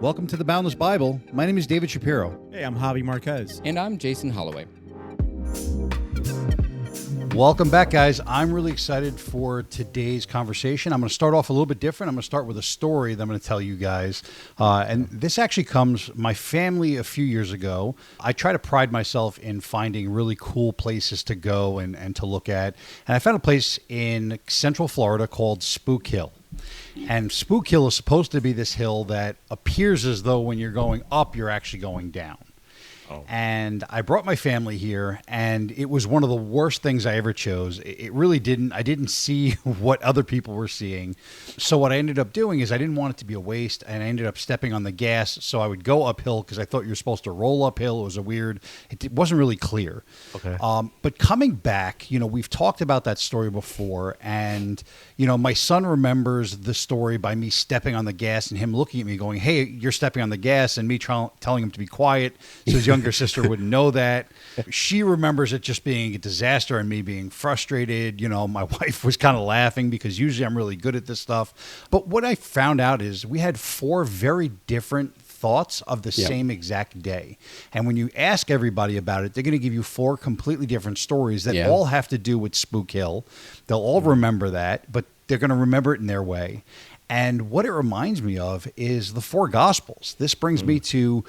Welcome to the Boundless Bible. My name is David Shapiro. Hey, I'm Javi Marquez. And I'm Jason Holloway. Welcome back, guys. I'm really excited for today's conversation. I'm going to start off a little bit different. I'm going to start with a story that I'm going to tell you guys. And this actually comes, my family a few years ago. I try to pride myself in finding really cool places to go and to look at. And I found a place in Central Florida called Spook Hill. And Spook Hill is supposed to be this hill that appears as though when you're going up, you're actually going down. Oh. And I brought my family here, and it was one of the worst things I ever chose. It really didn't. I didn't see what other people were seeing. So what I ended up doing is I didn't want it to be a waste, and I ended up stepping on the gas. So I would go uphill because I thought you were supposed to roll uphill. It was it wasn't really clear. Okay. But coming back, we've talked about that story before, and my son remembers the story by me stepping on the gas and him looking at me going, "Hey, you're stepping on the gas," and me telling him to be quiet. So his younger sister wouldn't know that. She remembers it just being a disaster and me being frustrated. My wife was kind of laughing because usually I'm really good at this stuff. But what I found out is we had 4 very different thoughts of the same exact day. And when you ask everybody about it, they're going to give you 4 completely different stories that all have to do with Spook Hill. They'll all remember that, but they're going to remember it in their way. And what it reminds me of is the 4 Gospels. This brings me to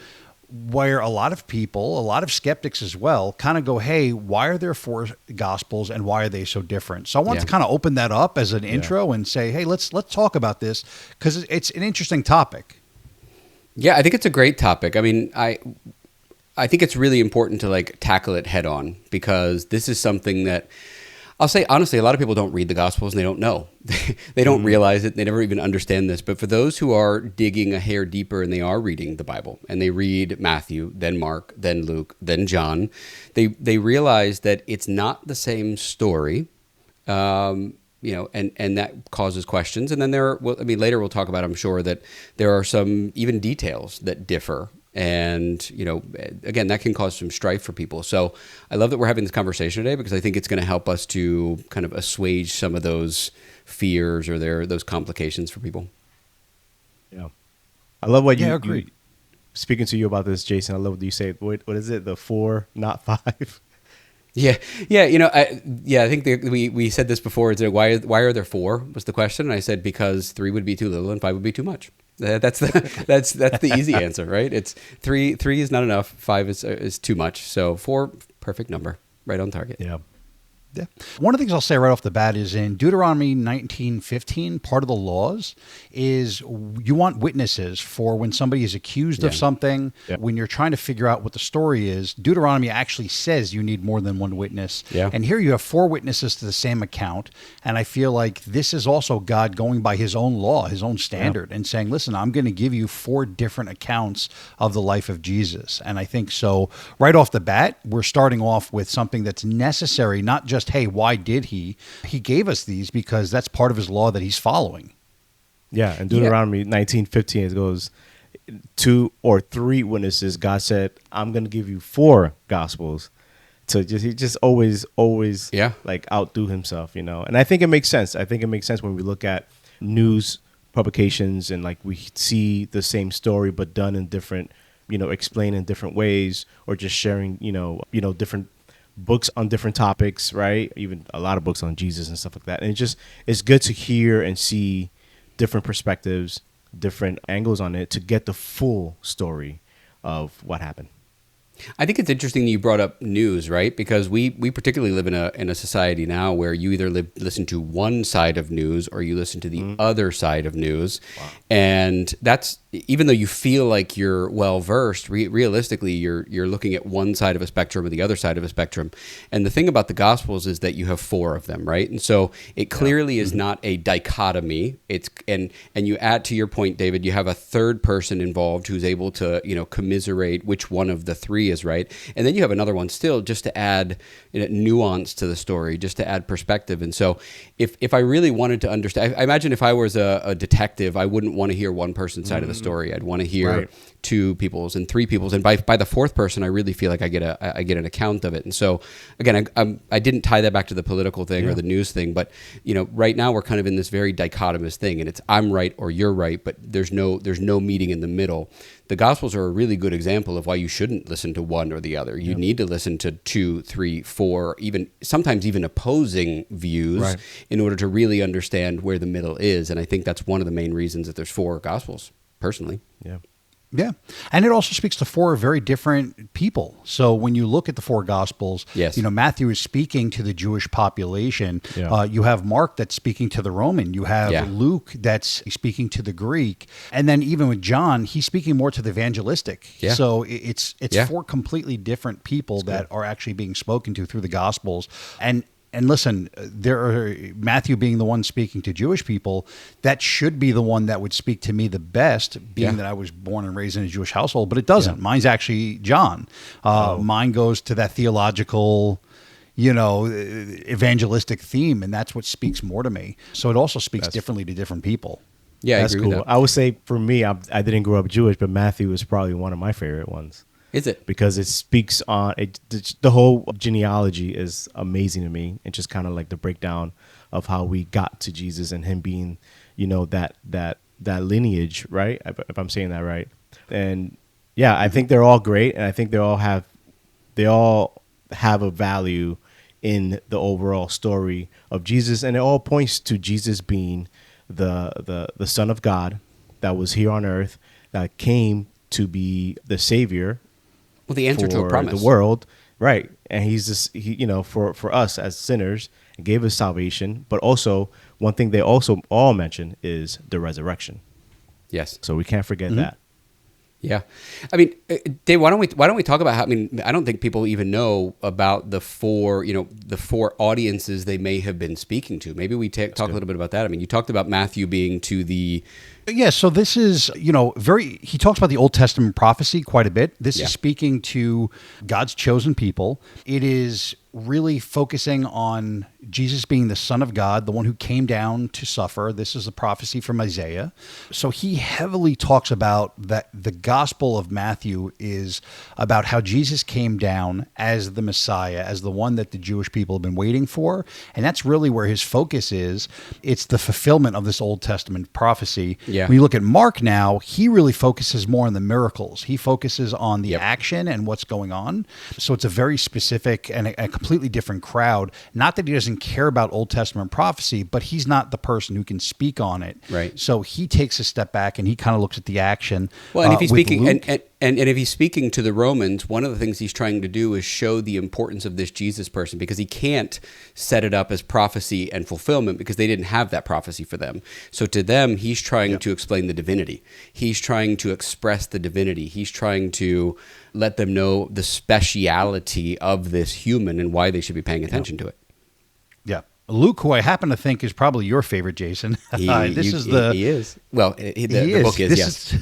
where a lot of people, a lot of skeptics as well, kind of go, hey, why are there 4 Gospels and why are they so different? So I want to kind of open that up as an intro and say, hey, let's talk about this because it's an interesting topic. Yeah, I think it's a great topic. I mean, I think it's really important to tackle it head on because this is something that I'll say honestly, a lot of people don't read the Gospels and they don't know. They don't realize it. They never even understand this. But for those who are digging a hair deeper and they are reading the Bible and they read Matthew, then Mark, then Luke, then John, they realize that it's not the same story. And that causes questions. And then later we'll talk about, I'm sure, that there are some even details that differ. And, again, that can cause some strife for people. So I love that we're having this conversation today because I think it's going to help us to kind of assuage some of those fears or those complications for people. Yeah. I love what you agree. Speaking to you about this, Jason, I love what you say. What is it? The 4, not 5? Yeah. I think we said this before. It's why are there 4 was the question. And I said, because 3 would be too little and 5 would be too much. That's the easy answer, right? It's 3 is not enough. 5 is too much. So 4, perfect number, right on target. Yeah. Yeah. One of the things I'll say right off the bat is in Deuteronomy 19:15, part of the laws is you want witnesses for when somebody is accused of something. Yeah. When you're trying to figure out what the story is, Deuteronomy actually says you need more than one witness. Yeah. And here you have 4 witnesses to the same account. And I feel like this is also God going by his own law, his own standard, and saying, listen, I'm going to give you 4 different accounts of the life of Jesus. And I think so right off the bat, we're starting off with something that's necessary, not just hey, why did he? He gave us these because that's part of his law that he's following. Yeah, and Deuteronomy 19:15, it goes 2 or 3 witnesses. God said, I'm going to give you 4 Gospels. So he just always outdo himself, And I think it makes sense. I think it makes sense when we look at news publications and we see the same story but done in different, explained in different ways or just sharing, different books on different topics, right? Even a lot of books on Jesus and stuff like that. And it's good to hear and see different perspectives, different angles on it to get the full story of what happened. I think it's interesting that you brought up news, right? Because we particularly live in a society now where you either listen to one side of news or you listen to the other side of news. Wow. And that's, even though you feel like you're well versed, realistically you're looking at one side of a spectrum or the other side of a spectrum. And the thing about the Gospels is that you have 4 of them, right? And so it clearly is not a dichotomy. It's and you add, to your point, David, you have a third person involved who's able to commiserate which one of the 3 is right, and then you have another one still just to add nuance to the story, just to add perspective. And so if I really wanted to understand, I imagine if I was a detective, I wouldn't want to hear one person's side of the story. I'd want to hear two peoples and three peoples, and by the fourth person, I really feel like I get an account of it. And so again, I didn't tie that back to the political thing or the news thing, but right now we're kind of in this very dichotomous thing, and it's I'm right or you're right, but there's no meeting in the middle. The Gospels are a really good example of why you shouldn't listen to one or the other. You need to listen to 2, 3, 4, sometimes even opposing views in order to really understand where the middle is. And I think that's one of the main reasons that there's 4 Gospels, personally. Yeah. Yeah. And it also speaks to 4 very different people. So when you look at the 4 Gospels, Matthew is speaking to the Jewish population. Yeah. You have Mark that's speaking to the Roman. You have Luke that's speaking to the Greek. And then even with John, he's speaking more to the evangelistic. Yeah. So it's 4 completely different people that are actually being spoken to through the Gospels. And listen, Matthew being the one speaking to Jewish people, that should be the one that would speak to me the best, being that I was born and raised in a Jewish household, but it doesn't. Yeah. Mine's actually John. Mine goes to that theological, evangelistic theme, and that's what speaks more to me. So it also speaks differently to different people. Yeah, that's cool. I would say for me, I didn't grow up Jewish, but Matthew is probably one of my favorite ones. Is it? Because it speaks on the whole genealogy is amazing to me. And just kind of like the breakdown of how we got to Jesus and him being, that lineage, right? If I'm saying that right. And yeah, I think they're all great. And I think they all have a value in the overall story of Jesus. And it all points to Jesus being the Son of God that was here on earth, that came to be the Savior. Well, the answer to a promise. The world, right? And he's just, for us as sinners, and gave us salvation. But also, one thing they also all mention is the resurrection. Yes. So we can't forget that. Yeah, I mean, Dave, why don't we talk about how? I mean, I don't think people even know about the 4 audiences they may have been speaking to. Maybe we talk a little bit about that. I mean, you talked about Matthew being to the. Yeah, so this is, he talks about the Old Testament prophecy quite a bit. This is speaking to God's chosen people. It is really focusing on Jesus being the Son of God, the one who came down to suffer. This is a prophecy from Isaiah. So he heavily talks about that the Gospel of Matthew is about how Jesus came down as the Messiah, as the one that the Jewish people have been waiting for. And that's really where his focus is. It's the fulfillment of this Old Testament prophecy. Yeah. When you look at Mark now, he really focuses more on the miracles. He focuses on the action and what's going on. So it's a very specific and a completely different crowd. Not that he doesn't care about Old Testament prophecy, but he's not the person who can speak on it. Right. So he takes a step back and he kind of looks at the action. Well, and if he's speaking, and if he's speaking to the Romans, one of the things he's trying to do is show the importance of this Jesus person, because he can't set it up as prophecy and fulfillment because they didn't have that prophecy for them. So to them, he's trying to explain the divinity. He's trying to express the divinity. He's trying to let them know the speciality of this human and why they should be paying attention to it. Yeah. Luke, who I happen to think is probably your favorite, Jason. He is. Well, the book is, yes.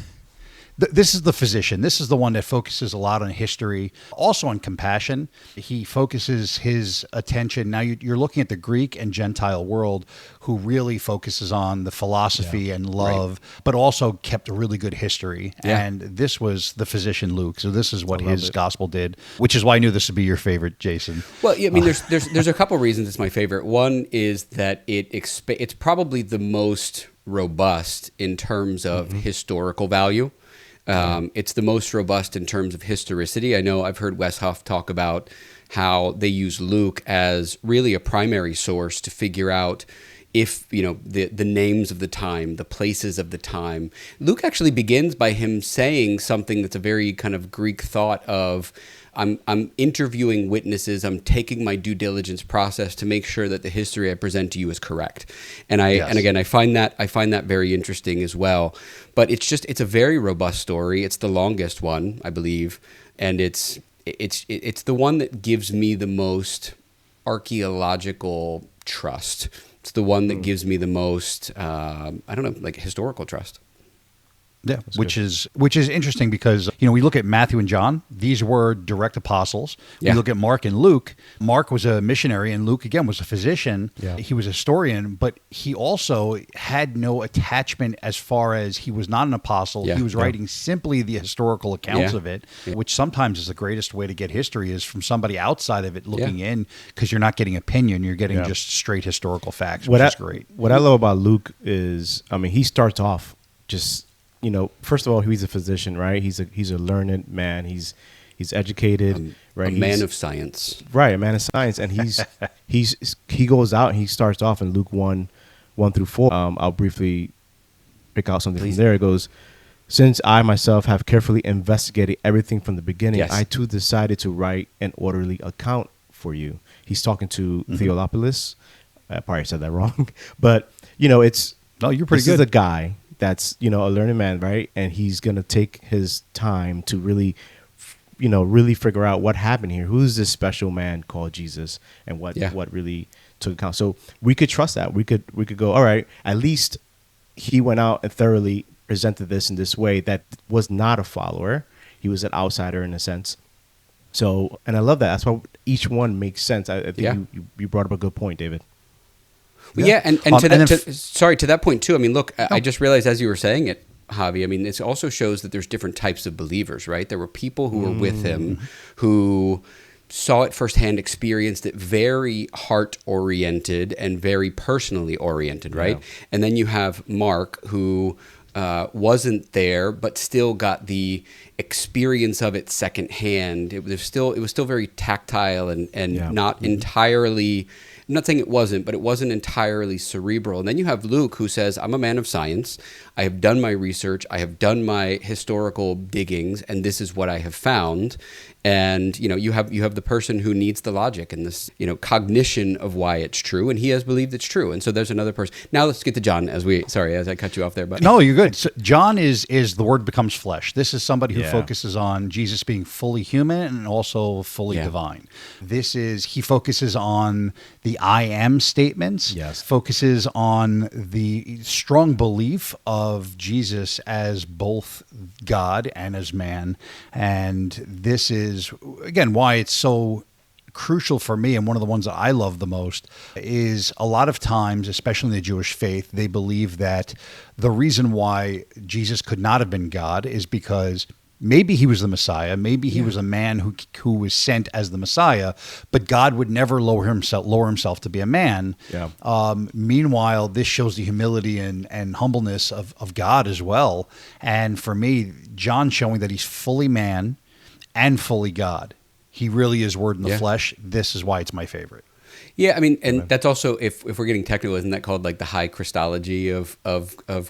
This is the physician. This is the one that focuses a lot on history, also on compassion. He focuses his attention. Now you're looking at the Greek and Gentile world, who really focuses on the philosophy and love, but also kept a really good history. Yeah. And this was the physician Luke. So this is what his gospel did, which is why I knew this would be your favorite, Jason. Well, yeah, I mean, there's a couple reasons it's my favorite. One is that it's probably the most robust in terms of historical value. It's the most robust in terms of historicity. I know I've heard Wes Huff talk about how they use Luke as really a primary source to figure out if, the names of the time, the places of the time. Luke actually begins by him saying something that's a very kind of Greek thought of, I'm interviewing witnesses. I'm taking my due diligence process to make sure that the history I present to you is correct. And I find that very interesting as well. But it's a very robust story. It's the longest one, I believe, and it's the one that gives me the most archaeological trust. It's the one that gives me the most historical trust. Yeah, which is interesting because we look at Matthew and John; these were direct apostles. Yeah. We look at Mark and Luke. Mark was a missionary, and Luke again was a physician. Yeah. He was a historian, but he also had no attachment as far as he was not an apostle. Yeah. He was writing simply the historical accounts Yeah. of it, which sometimes is the greatest way to get history is from somebody outside of it looking in, because you're not getting opinion; you're getting just straight historical facts, which is great. What I love about Luke is, he starts off just. First of all, he's a physician, right? He's a learned man. He's educated, right? A man of science, right? A man of science, and he goes out and he starts off in Luke 1-4. I'll briefly pick out something from there. It goes, "Since I myself have carefully investigated everything from the beginning, I too decided to write an orderly account for you." He's talking to Theophilus. I probably said that wrong, but it's no, you're pretty this good. Is a guy that's a learned man, right? And he's gonna take his time to really figure out what happened here. Who's this special man called Jesus, and what really took account? So we could trust that. We could go, all right. At least he went out and thoroughly presented this in this way. That was not a follower. He was an outsider in a sense. So, and I love that. That's why each one makes sense. I think you brought up a good point, David. Yeah, and to that point too. Look, I just realized as you were saying it, Javi, it also shows that there's different types of believers, right? There were people who were with him who saw it firsthand, experienced it, very heart-oriented and very personally oriented, right? Yeah. And then you have Mark, who wasn't there, but still got the experience of it secondhand. It was still very tactile and not entirely. I'm not saying it wasn't, but it wasn't entirely cerebral. And then you have Luke, who says, "I'm a man of science. I have done my research. I have done my historical diggings, and this is what I have found." And you have the person who needs the logic and this cognition of why it's true, and he has believed it's true. And so there's another person. Now let's get to John. As I cut you off there, but no, you're good. So John is the Word becomes flesh. This is somebody who focuses on Jesus being fully human and also fully divine. He focuses on the I am statements. Yes, focuses on the strong belief of Jesus as both God and as man, and this is again why it's so crucial for me, and one of the ones that I love the most is a lot of times, especially in the Jewish faith, they believe that the reason why Jesus could not have been God is because maybe he was the Messiah, maybe he was a man who was sent as the Messiah, but God would never lower himself to be a man. Yeah. Meanwhile, this shows the humility and humbleness of God as well. And for me, John showing that he's fully man and fully God. He really is Word in the flesh. This is why it's my favorite. Yeah, and that's also, if we're getting technical, isn't that called like the high Christology of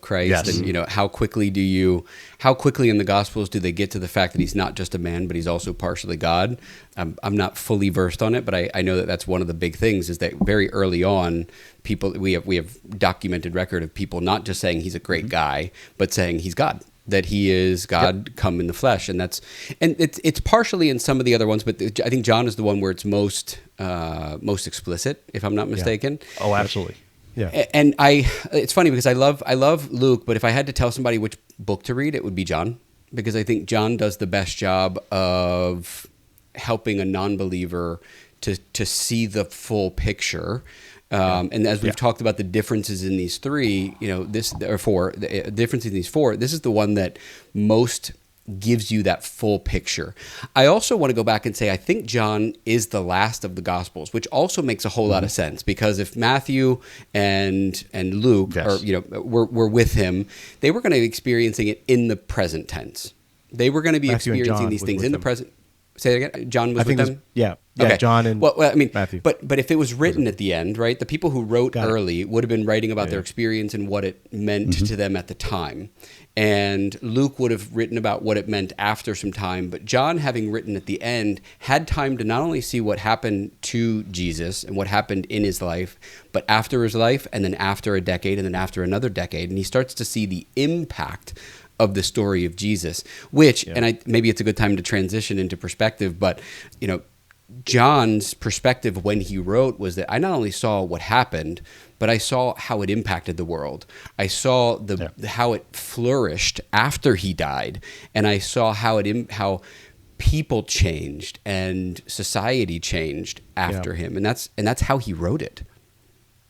Christ? Yes. And how quickly in the Gospels do they get to the fact that he's not just a man, but he's also partially God? I'm not fully versed on it, but I know that that's one of the big things is that very early on, we have documented record of people not just saying he's a great guy, but saying he's God. That he is God come in the flesh, and it's partially in some of the other ones, but I think John is the one where it's most explicit, if I'm not mistaken. Yeah. Oh, absolutely. Yeah. And it's funny because I love Luke, but if I had to tell somebody which book to read, it would be John, because I think John does the best job of helping a non-believer to see the full picture. And as we've talked about the differences in these three, the difference in these four, this is the one that most gives you that full picture. I also want to go back and say, I think John is the last of the Gospels, which also makes a whole lot of sense, because if Matthew and Luke were with him, they were going to be experiencing it in the present tense. They were going to be experiencing these things in the present. Say that again. John was with them. Okay. John and Matthew. But if it was written at the end, right? The people who wrote early would have been writing about their experience and what it meant to them at the time. And Luke would have written about what it meant after some time. But John, having written at the end, had time to not only see what happened to Jesus and what happened in his life, but after his life, and then after a decade, and then after another decade. And he starts to see the impact of the story of Jesus, which, and maybe it's a good time to transition into perspective, but, John's perspective when he wrote was that I not only saw what happened, but I saw how it impacted the world. I saw how it flourished after he died, and I saw how how people changed and society changed after him, and that's how he wrote it.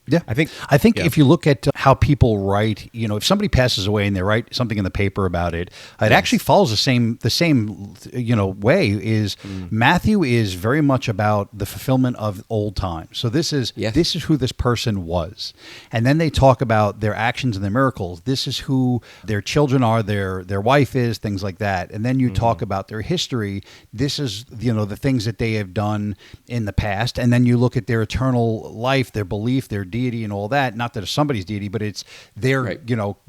Yeah, I think if you look at how people write, if somebody passes away and they write something in the paper about it, it actually follows the same way. Is Matthew is very much about the fulfillment of old times. So this is who this person was, and then they talk about their actions and their miracles. This is who their children are, their wife is, things like that. And then you talk about their history. This is the things that they have done in the past, and then you look at their eternal life, their belief, their deity and all that. Not that it's somebody's deity, but it's they're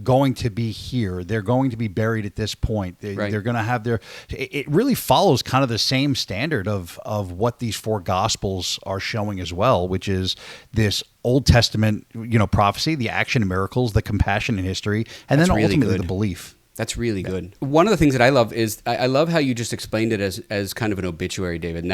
going to be here. They're going to be buried at this point. They're going to have their. It really follows kind of the same standard of what these four gospels are showing as well, which is this Old Testament prophecy, the action and miracles, the compassion in history, and then ultimately the belief. That's really good. One of the things that I love is I love how you just explained it as kind of an obituary, David. And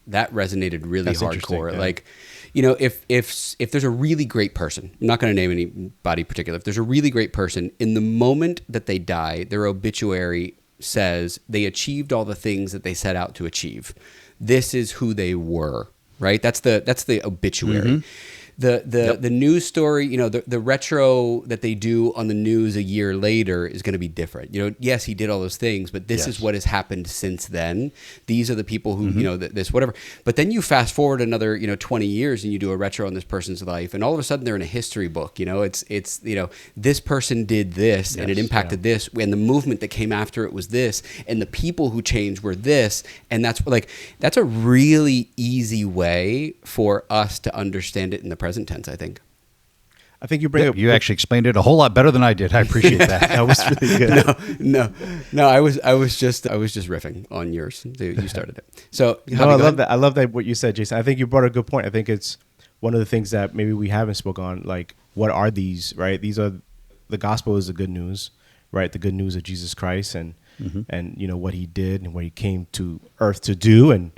that resonated really hardcore. Like, if there's a really great person, I'm not going to name anybody particular. If there's a really great person, in the moment that they die, their obituary says they achieved all the things that they set out to achieve. This is who they were, right? That's the obituary. The news story, the retro that they do on the news a year later is going to be different. Yes, he did all those things, but this is what has happened since then. These are the people who, this, whatever. But then you fast forward another, 20 years and you do a retro on this person's life, and all of a sudden they're in a history book. It's this person did this and it impacted this, and the movement that came after it was this, and the people who changed were this, and that's a really easy way for us to understand it in the present tense, I think. I think you bring up. You actually explained it a whole lot better than I did. I appreciate that. That was really good. No. I was just riffing on yours. You started it. So I love that. I love that what you said, Jason. I think you brought a good point. I think it's one of the things that maybe we haven't spoke on. Like, what are these? Right? These are the gospel is the good news, right? The good news of Jesus Christ and what he did and what he came to earth to do, and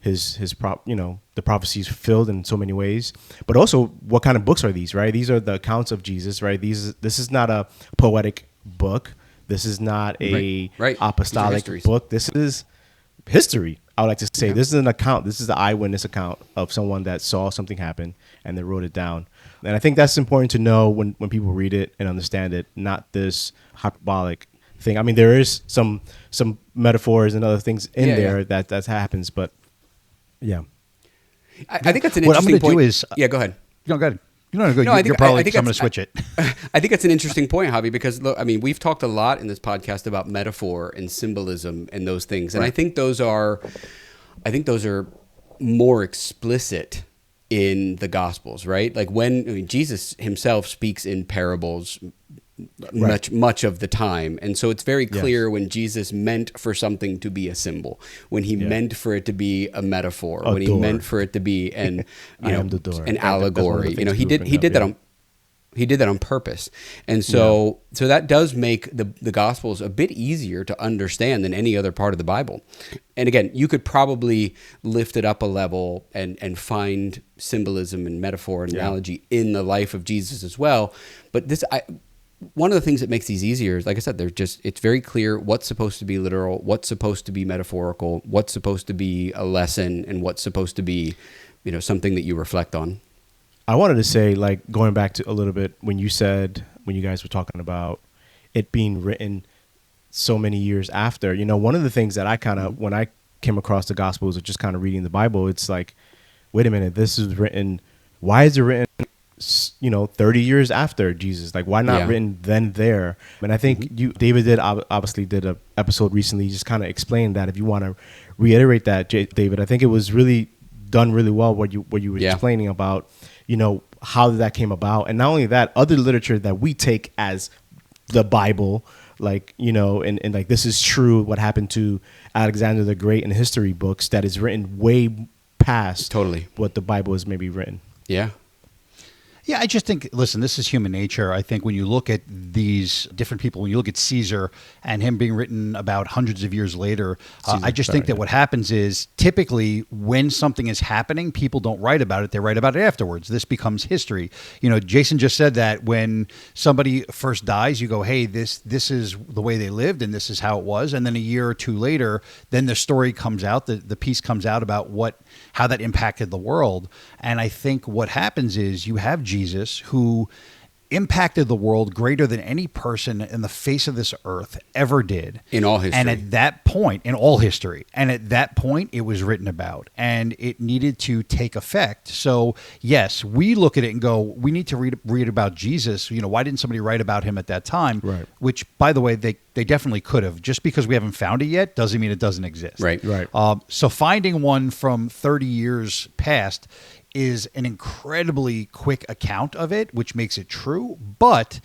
the prophecies fulfilled in so many ways. But also, what kind of books are these, right? These are the accounts of Jesus, right? This is not a poetic book. This is not a apostolic book. This is history. I would like to say this is an account. This is the eyewitness account of someone that saw something happen and they wrote it down. And I think that's important to know when people read it and understand it, not this hyperbolic thing. I mean, there is some metaphors and other things in there that happens, but yeah. I think that's an interesting point. What I'm going to do is... go ahead. No, go ahead. You're probably going to switch it. I think that's an interesting point, Javi, because look, I mean, we've talked a lot in this podcast about metaphor and symbolism and those things, and I think those are more explicit in the Gospels, right? Like when Jesus himself speaks in parables much of the time, and so it's very clear when Jesus meant for something to be a symbol, when he meant for it to be a metaphor, when he meant for it to be an allegory. He did that on purpose, and so that does make the Gospels a bit easier to understand than any other part of the Bible. And again, you could probably lift it up a level and find symbolism and metaphor and analogy in the life of Jesus as well. But one of the things that makes these easier is, like I said, it's very clear what's supposed to be literal, what's supposed to be metaphorical, what's supposed to be a lesson, and what's supposed to be, something that you reflect on. I wanted to say, like, going back to a little bit when you guys were talking about it being written so many years after, one of the things that I kind of, when I came across the Gospels or just kind of reading the Bible, it's like, wait a minute, this is written, why is it written 30 years after Jesus? Like, why not written then there? And I think David obviously did an episode recently just kind of explained that. If you want to reiterate that, David, I think it was really done really well what you were explaining about how that came about, and not only that, other literature that we take as the Bible, like and like this is true, what happened to Alexander the Great in history books, that is written way past totally what the Bible is maybe written. Yeah. Yeah, I just think, listen, this is human nature. I think when you look at these different people, when you look at Caesar and him being written about hundreds of years later, I just think that what happens is typically when something is happening, people don't write about it. They write about it afterwards. This becomes history. Jason just said that when somebody first dies, you go, hey, this is the way they lived and this is how it was. And then a year or two later, then the story comes out, the piece comes out about how that impacted the world. And I think what happens is you have Jesus, who impacted the world greater than any person in the face of this earth ever did. In all history. And at that point, in all history, and at that point, it was written about, and it needed to take effect. So, yes, we look at it and go, we need to read about Jesus. Why didn't somebody write about him at that time? Right. Which, by the way, they definitely could have. Just because we haven't found it yet doesn't mean it doesn't exist. Right. So finding one from 30 years past is an incredibly quick account of it, which makes it true. But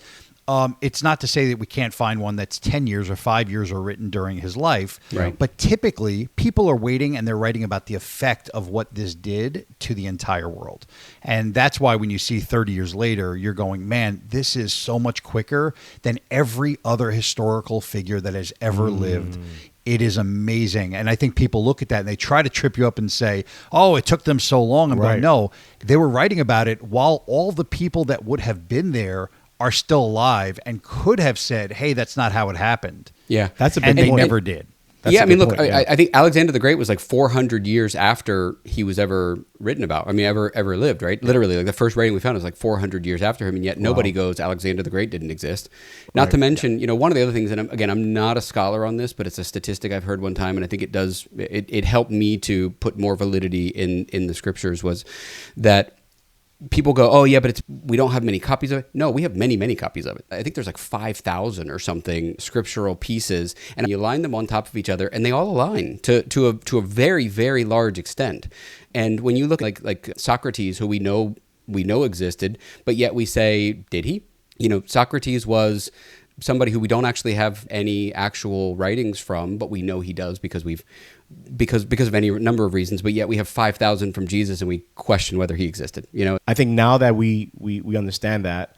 it's not to say that we can't find one that's 10 years or 5 years or written during his life. Right. But typically, people are waiting and they're writing about the effect of what this did to the entire world. And that's why when you see 30 years later, you're going, man, this is so much quicker than every other historical figure that has ever lived. It is amazing. And I think people look at that and they try to trip you up and say, oh, it took them so long. I'm going, no, they were writing about it while all the people that would have been there are still alive and could have said, hey, that's not how it happened. Yeah. That's a big And they point. never did. I mean, look, I think Alexander the Great was like 400 years after he was ever written about. I mean, ever lived, right? Literally, like the first writing we found was like 400 years after him, and yet nobody goes, Alexander the Great didn't exist. Not to mention, one of the other things, and I'm not a scholar on this, but it's a statistic I've heard one time, and I think it helped me to put more validity in the scriptures, was that people go, oh yeah, but we don't have many copies of it. No, we have many, many copies of it. I think there's like 5,000 or something scriptural pieces, and you line them on top of each other, and they all align to a very, very large extent. And when you look like Socrates, who we know existed, but yet we say, did he? Socrates was somebody who we don't actually have any actual writings from, but we know he does because of any number of reasons, but yet we have 5,000 from Jesus and we question whether he existed. I think now that we understand that,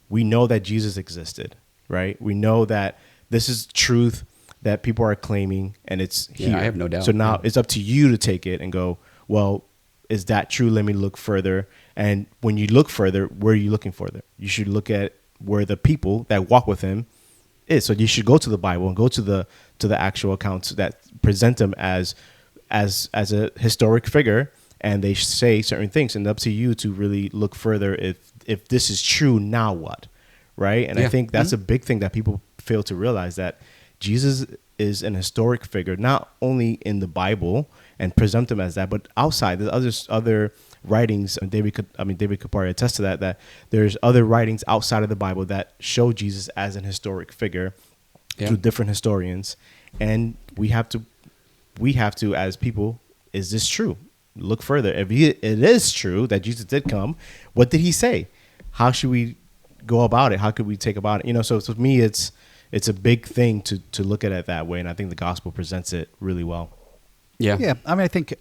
we know that Jesus existed, right? We know that this is truth that people are claiming, and it's here. I have no doubt. So now it's up to you to take it and go, well, is that true? Let me look further. And when you look further, where are you looking further? You should look at where the people that walk with him is. So you should go to the Bible and go to the actual accounts that present him as a historic figure, and they say certain things, and up to you to really look further. If this is true, now what, right? And I think that's a big thing that people fail to realize, that Jesus is an historic figure, not only in the Bible and present him as that, but outside. There's other writings, and David could probably attest to that there's other writings outside of the Bible that show Jesus as an historic figure through different historians. And we have to, as people, is this true? Look further. If it is true that Jesus did come, what did he say? How should we go about it? How could we take about it? So for me, it's a big thing to look at it that way, and I think the gospel presents it really well. Yeah. I mean, I think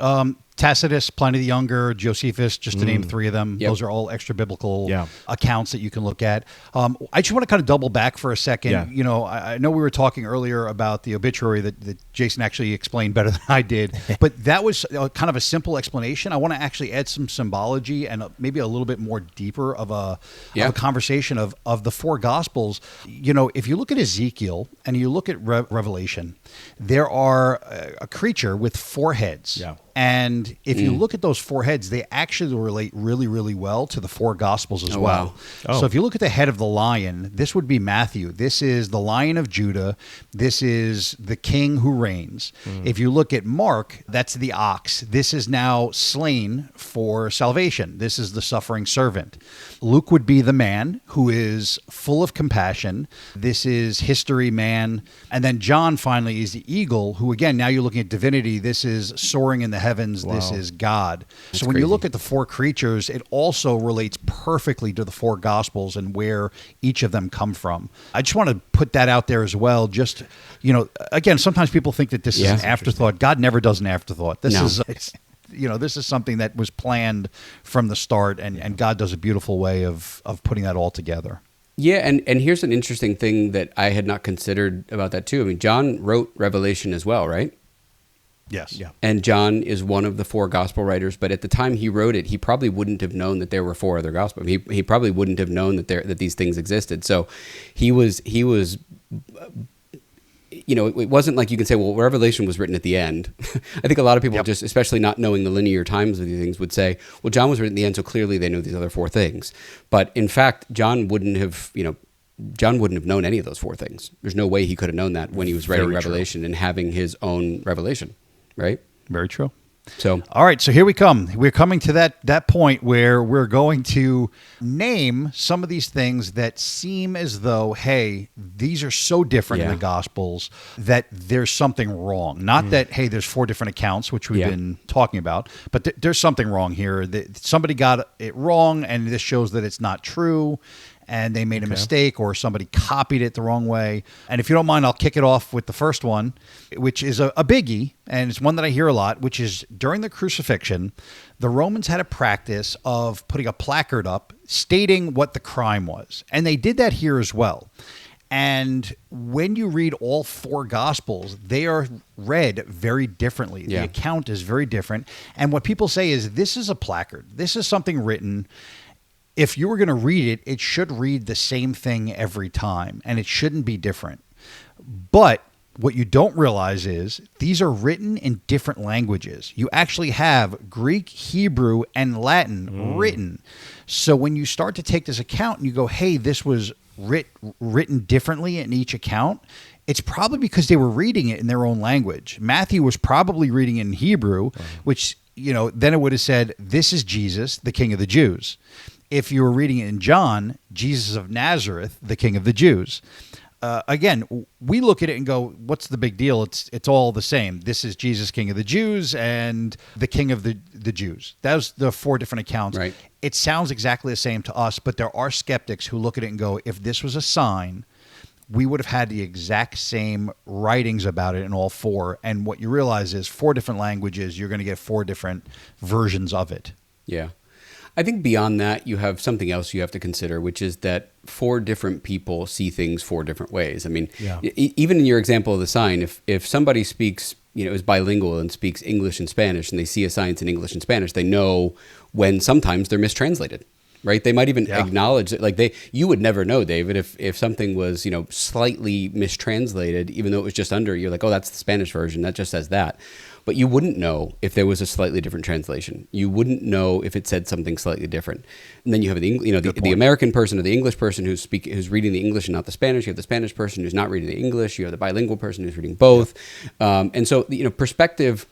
Tacitus, Pliny the Younger, Josephus, just to name three of them. Yep. Those are all extra biblical accounts that you can look at. I just want to kind of double back for a second. Yeah. I know we were talking earlier about the obituary that Jason actually explained better than I did, but that was kind of a simple explanation. I want to actually add some symbology and maybe a little bit more deeper of a conversation of the four Gospels. If you look at Ezekiel and you look at Revelation, there are a creature with four heads. Yeah. And if you look at those four heads, they actually relate really, really well to the four Gospels as well. Wow. So if you look at the head of the lion, this would be Matthew. This is the Lion of Judah. This is the king who reigns. If you look at Mark, that's the ox. This is now slain for salvation. This is the suffering servant. Luke would be the man who is full of compassion. This is history man. And then John finally is the eagle, who again, now you're looking at divinity. This is soaring in the heavens. Wow. This is God. That's so when you look at the four creatures, it also relates perfectly to the four Gospels and where each of them come from. I just want to put that out there as well. Just, again, sometimes people think that this is an afterthought. God never does an afterthought. this is something that was planned from the start, and God does a beautiful way of putting that all together. Yeah, and here's an interesting thing that I had not considered about that too. I mean, John wrote Revelation as well, right? Yes. Yeah. And John is one of the 4 gospel writers, but at the time he wrote it, he probably wouldn't have known that there were 4 other gospels. He probably wouldn't have known that these things existed. So he was it wasn't like you can say, well, Revelation was written at the end. I think a lot of people just, especially not knowing the linear times of these things, would say, well, John was written at the end, so clearly they know these other 4 things. But in fact, John wouldn't have known any of those 4 things. There's no way he could have known that when he was writing Revelation and having his own revelation, right? Very true. So, all right, so here we come. We're coming to that point where we're going to name some of these things that seem as though, hey, these are so different in the Gospels that there's something wrong. Not that, hey, there's 4 different accounts, which we've been talking about, but there's something wrong here. Somebody got it wrong, and this shows that it's not true, and they made a mistake, or somebody copied it the wrong way. And if you don't mind, I'll kick it off with the first one, which is a biggie, and it's one that I hear a lot, which is during the crucifixion, the Romans had a practice of putting a placard up stating what the crime was. And they did that here as well. And when you read all 4 Gospels, they are read very differently. The account is very different. And what people say is, this is a placard. This is something written. If you were going to read it, it should read the same thing every time, and it shouldn't be different. But what you don't realize is these are written in different languages. You actually have Greek, Hebrew, and Latin written. So when you start to take this account and you go, hey, this was written differently in each account, it's probably because they were reading it in their own language. Matthew was probably reading it in Hebrew, which, then it would have said, this is Jesus, the King of the Jews. If you were reading it in John, Jesus of Nazareth, the King of the Jews. Again, we look at it and go, what's the big deal? It's all the same. This is Jesus, King of the Jews, and the King of the Jews. That was the 4 different accounts. Right. It sounds exactly the same to us, but there are skeptics who look at it and go, if this was a sign, we would have had the exact same writings about it in all 4. And what you realize is 4 different languages, you're going to get 4 different versions of it. Yeah. I think beyond that, you have something else you have to consider, which is that 4 different people see things 4 different ways. I mean, even in your example of the sign, if somebody speaks, is bilingual and speaks English and Spanish, and they see a sign in English and Spanish, they know when sometimes they're mistranslated, right? They might even acknowledge that, like you would never know, David, if something was, slightly mistranslated, even though it was just under, you're like, oh, that's the Spanish version, that just says that. But you wouldn't know if there was a slightly different translation. You wouldn't know if it said something slightly different. And then you have the American person or the English person who's reading the English and not the Spanish. You have the Spanish person who's not reading the English. You have the bilingual person who's reading both. And so perspective,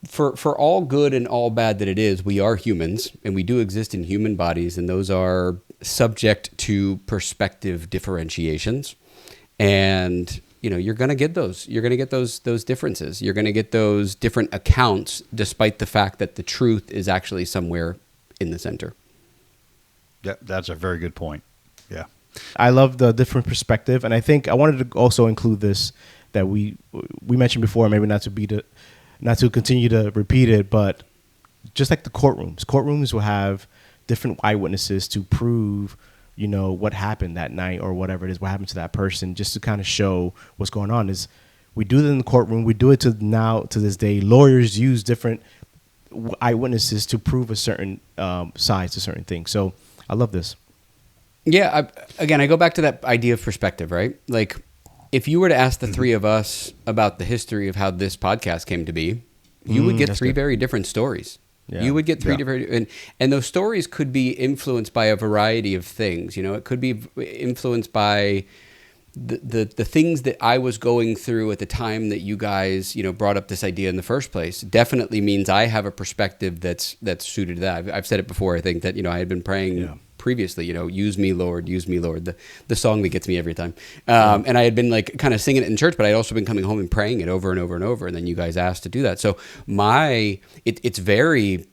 for all good and all bad that it is, we are humans and we do exist in human bodies, and those are subject to perspective differentiations. And you're going to get those. You're going to get those differences. You're going to get those different accounts, despite the fact that the truth is actually somewhere in the center. Yeah, that's a very good point. Yeah, I love the different perspective, and I think I wanted to also include this that we mentioned before, maybe not to continue to repeat it, but just like the courtrooms will have different eyewitnesses to prove what happened that night or whatever it is, what happened to that person, just to kind of show what's going on. Is we do it in the courtroom. We do it to this day. Lawyers use different eyewitnesses to prove a certain sides to certain things. So I love this. Yeah. I go back to that idea of perspective, right? Like if you were to ask the 3 of us about the history of how this podcast came to be, you would get 3 very different stories. Yeah. You would get 3 different, and those stories could be influenced by a variety of things. It could be influenced by the things that I was going through at the time that you guys, brought up this idea in the first place. Definitely means I have a perspective that's suited to that. I've said it before. I think that I had been praying previously. Use me, Lord, the song that gets me every time. And I had been like kind of singing it in church, but I'd also been coming home and praying it over and over and over. And then you guys asked to do that. So it's very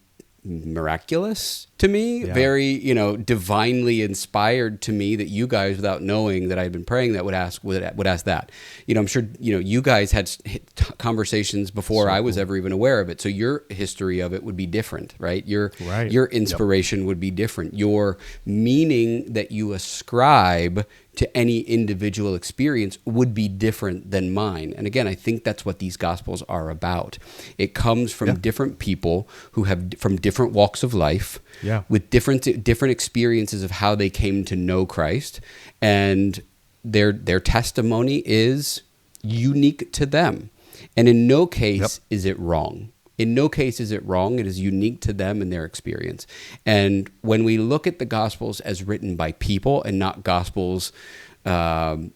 miraculous to me, very, divinely inspired to me, that you guys, without knowing that I'd been praying, that would ask that. I'm sure, you guys had conversations before I was ever even aware of it. So your history of it would be different, right? Your inspiration would be different. Your meaning that you ascribe to any individual experience would be different than mine. And again, I think that's what these Gospels are about. It comes from different people who have from different walks of life, with different experiences of how they came to know Christ, and their testimony is unique to them. And in no case is it wrong. In no case is it wrong. It is unique to them and their experience. And when we look at the Gospels as written by people and not Gospels, that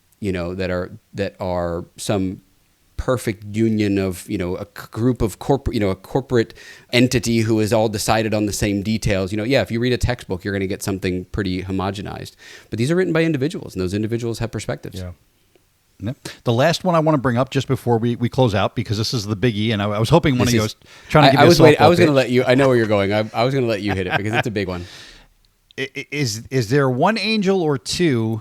are some perfect union of, a group of corporate, a corporate entity who is all decided on the same details. If you read a textbook, you're going to get something pretty homogenized. But these are written by individuals, and those individuals have perspectives. Yeah. The last one I want to bring up just before we close out, because this is the biggie, and I was hoping one of you was trying to give you a softball I was going to pitch. let you. I know where you're going. I was going to let you hit it because it's a big one. Is there one angel or two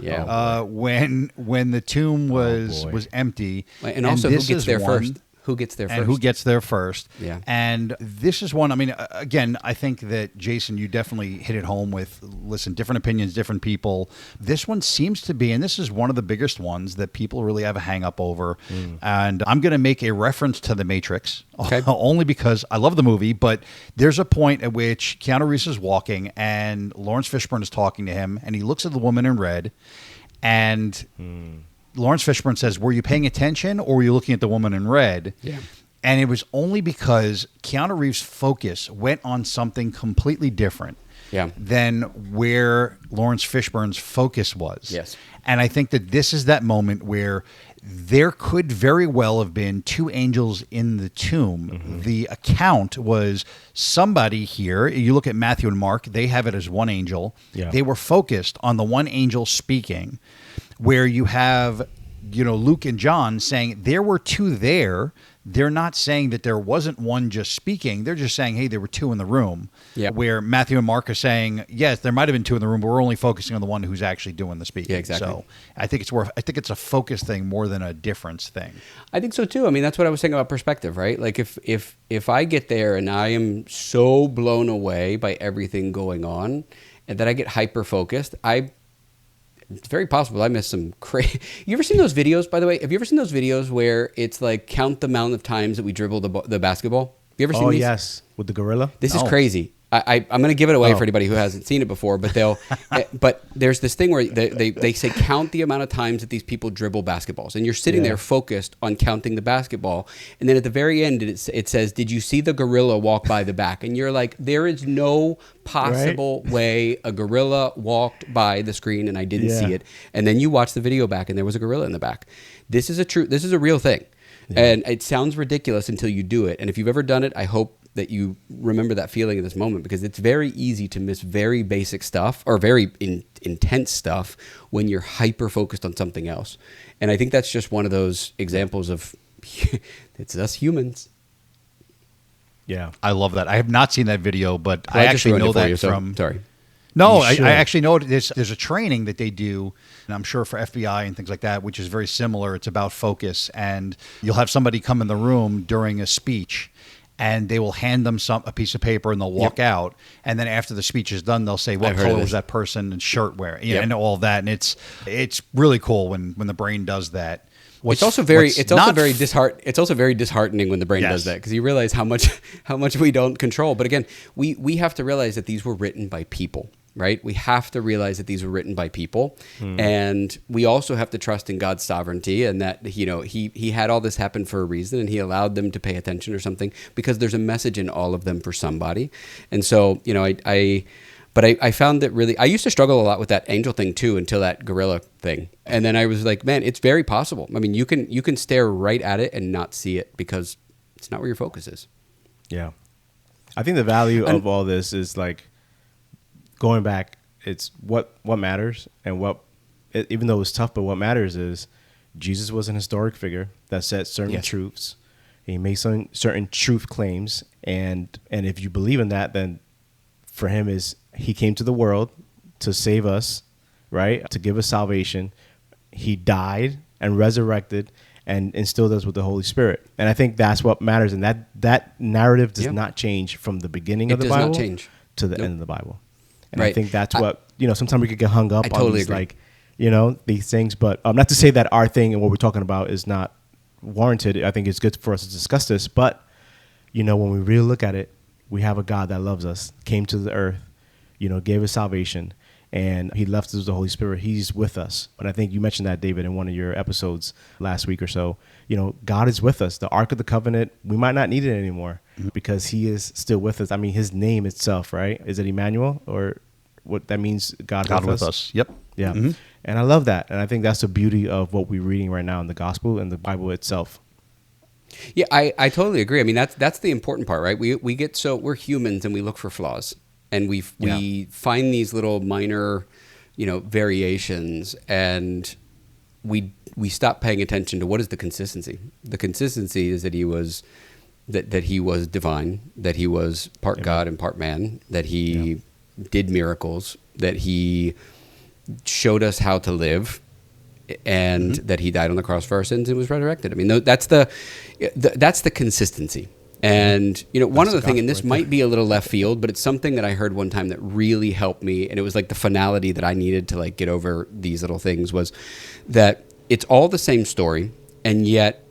when the tomb was empty? And also, who gets there first? Who gets there first? And who gets there first? Yeah. And this is one, I mean, again, I think that, Jason, you definitely hit it home with, listen, different opinions, different people. This one seems to be, and this is one of the biggest ones that people really have a hang up over. And I'm going to make a reference to The Matrix, only because I love the movie, but there's a point at which Keanu Reeves is walking and Lawrence Fishburne is talking to him, and he looks at the woman in red, and Lawrence Fishburne says, were you paying attention or were you looking at the woman in red? Yeah. And it was only because Keanu Reeves' focus went on something completely different than where Lawrence Fishburne's focus was. Yes. And I think that this is that moment where there could very well have been two angels in the tomb. The account was somebody here. You look at Matthew and Mark, they have it as one angel. Yeah. They were focused on the one angel speaking, where you have, Luke and John saying there were two there. They're not saying that there wasn't one just speaking. They're just saying, hey, there were two in the room. Yeah. Where Matthew and Mark are saying, yes, there might have been two in the room, but we're only focusing on the one who's actually doing the speaking. Yeah, exactly. So I think it's a focus thing more than a difference thing. I think so too. I mean, that's what I was saying about perspective, right? Like if I get there and I am so blown away by everything going on, and that I get hyper focused, it's very possible I missed some crazy. You ever seen those videos, by the way? Have you ever seen those videos where it's like count the amount of times that we dribble the basketball? Have you ever seen these? Oh, yes. With the gorilla? This is crazy. I'm going to give it away for anybody who hasn't seen it before, but but there's this thing where they say count the amount of times that these people dribble basketballs, and you're sitting there focused on counting the basketball, and then at the very end it says, "Did you see the gorilla walk by the back?" And you're like, there is no possible way a gorilla walked by the screen and I didn't see it. And then you watch the video back and there was a gorilla in the back. This is a real thing. Yeah. And it sounds ridiculous until you do it. And if you've ever done it, I hope that you remember that feeling in this moment, because it's very easy to miss very basic stuff or very intense stuff when you're hyper focused on something else. And I think that's just one of those examples of it's us humans. Yeah, I love that. I have not seen that video, but I actually know that from. Sorry. No, I actually know there's a training that they do, and I'm sure for FBI and things like that, which is very similar. It's about focus, and you'll have somebody come in the room during a speech, and they will hand them a piece of paper, and they'll walk out, and then after the speech is done, they'll say what color was that person and shirt wearing, and all of that, and it's really cool when the brain does that. It's also very disheartening when the brain does that, because you realize how much we don't control. But again, we have to realize that these were written by people, right? We have to realize that these were written by people, and we also have to trust in God's sovereignty, and that he had all this happen for a reason, and he allowed them to pay attention or something, because there's a message in all of them for somebody. And so But I found that really, I used to struggle a lot with that angel thing too, until that gorilla thing. And then I was like, man, it's very possible. I mean, you can stare right at it and not see it, because it's not where your focus is. Yeah. I think the value of all this is like going back, it's what matters, and even though it's tough, but what matters is Jesus was an historic figure that said certain truths. He made certain truth claims. And if you believe in that, then for him is he came to the world to save us, right? To give us salvation. He died and resurrected and instilled us with the Holy Spirit. And I think that's what matters. And that narrative does not change from the beginning of the Bible to the end of the Bible. And I think that's what, sometimes we could get hung up on these, like, these things. But not to say that our thing and what we're talking about is not warranted. I think it's good for us to discuss this. But, when we really look at it, we have a God that loves us, came to the earth, gave us salvation. And he left us with the Holy Spirit. He's with us. And I think you mentioned that, David, in one of your episodes last week or so. God is with us. The Ark of the Covenant, we might not need it anymore because he is still with us. I mean, his name itself, right? Is it Emmanuel? Or what that means, God with us? Yep. Yeah. Mm-hmm. And I love that. And I think that's the beauty of what we're reading right now in the gospel and the Bible itself. Yeah, I totally agree. I mean, that's the important part, right? We're humans and we look for flaws. And we find these little minor, variations, and we stop paying attention to what is the consistency. The consistency is that he was that he was divine, that he was part God and part man, that he did miracles, that he showed us how to live, and that he died on the cross for our sins and was resurrected. I mean, that's the consistency. And, one other thing, and this might be a little left field, but it's something that I heard one time that really helped me, and it was like the finality that I needed to like get over these little things, was that it's all the same story, and yet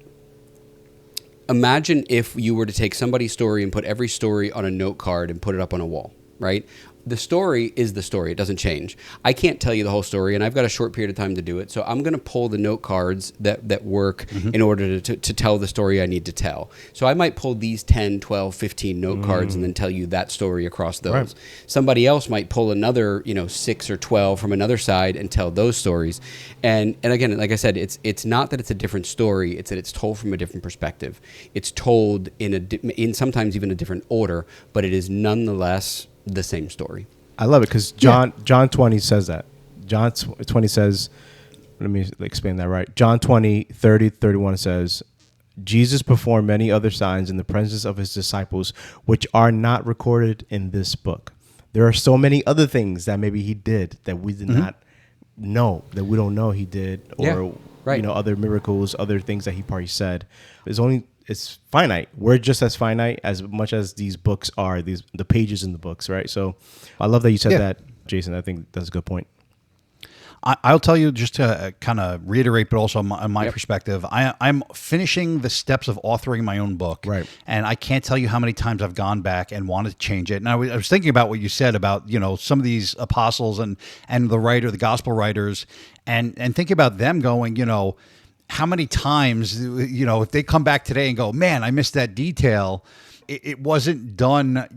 imagine if you were to take somebody's story and put every story on a note card and put it up on a wall, right? The story is the story. It doesn't change. I can't tell you the whole story, and I've got a short period of time to do it. So I'm going to pull the note cards that work in order to tell the story I need to tell. So I might pull these 10, 12, 15 note cards and then tell you that story across those. Right. Somebody else might pull another, 6 or 12 from another side and tell those stories. And again, like I said, it's not that it's a different story. It's that it's told from a different perspective. It's told in sometimes even a different order, but it is nonetheless the same story. I love it because John 20 says that. John 20 says, let me explain that right. John 20, 30, 31 says, Jesus performed many other signs in the presence of his disciples, which are not recorded in this book. There are so many other things that maybe he did that we did not know, that we don't know he did, or other miracles, other things that he probably said. It's finite. We're just as finite as much as these books are, the pages in the books, right? So I love that you said that, Jason. I think that's a good point. I'll tell you, just to kind of reiterate, but also my perspective, I'm finishing the steps of authoring my own book. Right. And I can't tell you how many times I've gone back and wanted to change it. And I was thinking about what you said about, some of these apostles and the gospel writers, and think about them going, how many times, if they come back today and go, man, I missed that detail. It wasn't done,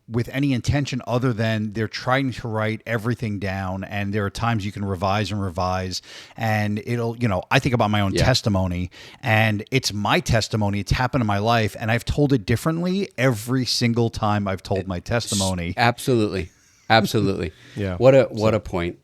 with any intention other than they're trying to write everything down. And there are times you can revise, and it'll, I think about my own testimony, and it's my testimony. It's happened in my life, and I've told it differently every single time I've told my testimony. Absolutely. Yeah. What a point.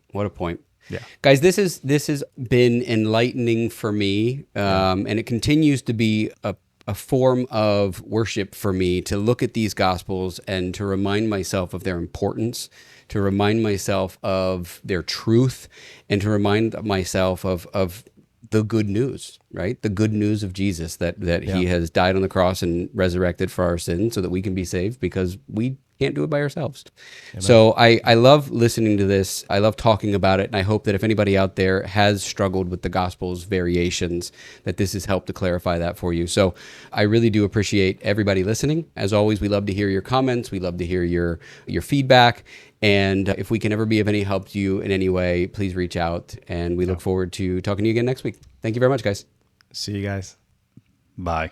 Yeah. Guys, this has been enlightening for me, and it continues to be a form of worship for me to look at these gospels and to remind myself of their importance, to remind myself of their truth, and to remind myself of the good news, right? The good news of Jesus, that he has died on the cross and resurrected for our sins so that we can be saved, because we can't do it by ourselves. Amen. So I love listening to this. I love talking about it. And I hope that if anybody out there has struggled with the gospel's variations, that this has helped to clarify that for you. So I really do appreciate everybody listening. As always, we love to hear your comments. We love to hear your feedback. And if we can ever be of any help to you in any way, please reach out. And we look forward to talking to you again next week. Thank you very much, guys. See you guys. Bye.